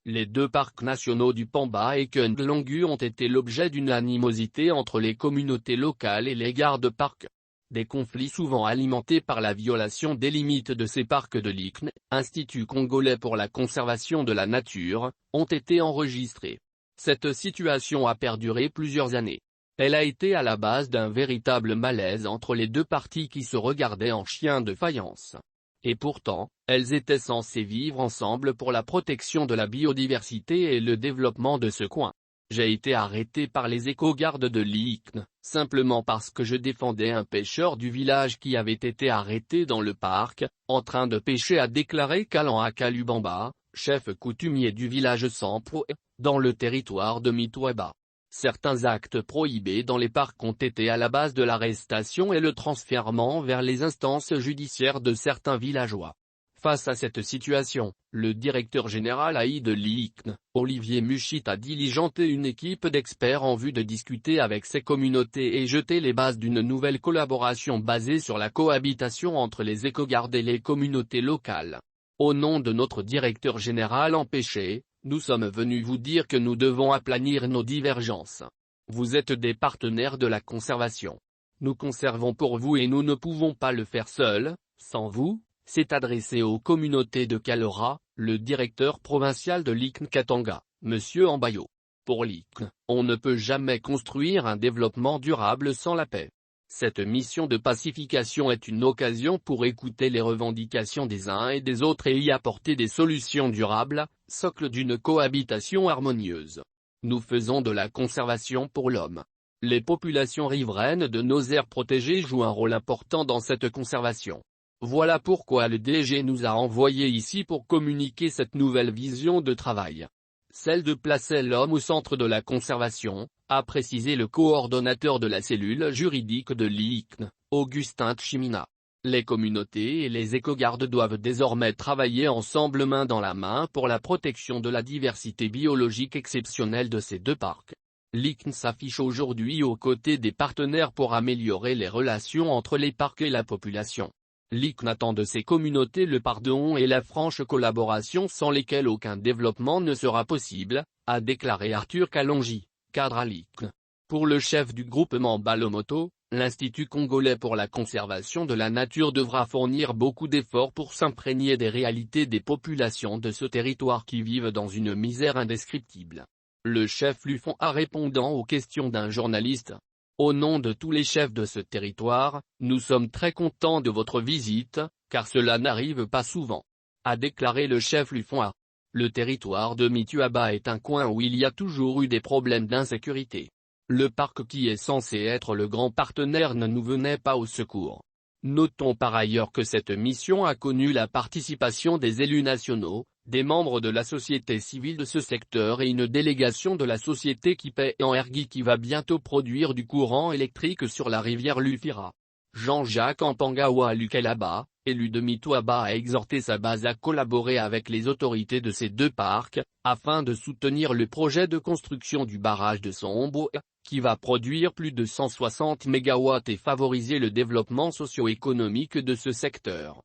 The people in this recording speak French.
Les deux parcs nationaux du Pamba et Kendlongu ont été l'objet d'une animosité entre les communautés locales et les gardes-parcs. Des conflits souvent alimentés par la violation des limites de ces parcs de l'ICN, Institut congolais pour la conservation de la nature, ont été enregistrés. Cette situation a perduré plusieurs années. Elle a été à la base d'un véritable malaise entre les deux parties qui se regardaient en chiens de faïence. Et pourtant, elles étaient censées vivre ensemble pour la protection de la biodiversité et le développement de ce coin. J'ai été arrêté par les éco-gardes de l'ICN, simplement parce que je défendais un pêcheur du village qui avait été arrêté dans le parc, en train de pêcher, a déclaré Kalan Akalubamba, chef coutumier du village Sampro, dans le territoire de Mitwaba. Certains actes prohibés dans les parcs ont été à la base de l'arrestation et le transfèrement vers les instances judiciaires de certains villageois. Face à cette situation, le directeur général AI de l'ICN, Olivier Muchit, a diligenté une équipe d'experts en vue de discuter avec ces communautés et jeter les bases d'une nouvelle collaboration basée sur la cohabitation entre les éco-gardes et les communautés locales. Au nom de notre directeur général empêché, nous sommes venus vous dire que nous devons aplanir nos divergences. Vous êtes des partenaires de la conservation. Nous conservons pour vous et nous ne pouvons pas le faire seuls, sans vous, s'est adressé aux communautés de Kalora, le directeur provincial de l'ICN Katanga, M. Ambayo. Pour l'ICN, on ne peut jamais construire un développement durable sans la paix. Cette mission de pacification est une occasion pour écouter les revendications des uns et des autres et y apporter des solutions durables, socle d'une cohabitation harmonieuse. Nous faisons de la conservation pour l'homme. Les populations riveraines de nos aires protégées jouent un rôle important dans cette conservation. Voilà pourquoi le DG nous a envoyés ici pour communiquer cette nouvelle vision de travail. Celle de placer l'homme au centre de la conservation, a précisé le coordonnateur de la cellule juridique de l'ICN, Augustin Tchimina. Les communautés et les éco-gardes doivent désormais travailler ensemble main dans la main pour la protection de la diversité biologique exceptionnelle de ces deux parcs. L'ICN s'affiche aujourd'hui aux côtés des partenaires pour améliorer les relations entre les parcs et la population. L'ICN attend de ces communautés le pardon et la franche collaboration sans lesquelles aucun développement ne sera possible, a déclaré Arthur Kalonji, cadre à l'ICN. Pour le chef du groupement Balomoto, l'Institut congolais pour la conservation de la nature devra fournir beaucoup d'efforts pour s'imprégner des réalités des populations de ce territoire qui vivent dans une misère indescriptible. Le chef Lufon a répondant aux questions d'un journaliste. Au nom de tous les chefs de ce territoire, nous sommes très contents de votre visite, car cela n'arrive pas souvent. A déclaré le chef Lufon. Le territoire de Mituaba est un coin où il y a toujours eu des problèmes d'insécurité. Le parc qui est censé être le grand partenaire ne nous venait pas au secours. Notons par ailleurs que cette mission a connu la participation des élus nationaux, des membres de la société civile de ce secteur et une délégation de la société qui paie en Ergui qui va bientôt produire du courant électrique sur la rivière Lufira. Jean-Jacques Ampangawa Lukelaba, élu de Mitwaba, a exhorté sa base à collaborer avec les autorités de ces deux parcs, afin de soutenir le projet de construction du barrage de Sombo, qui va produire plus de 160 MW et favoriser le développement socio-économique de ce secteur.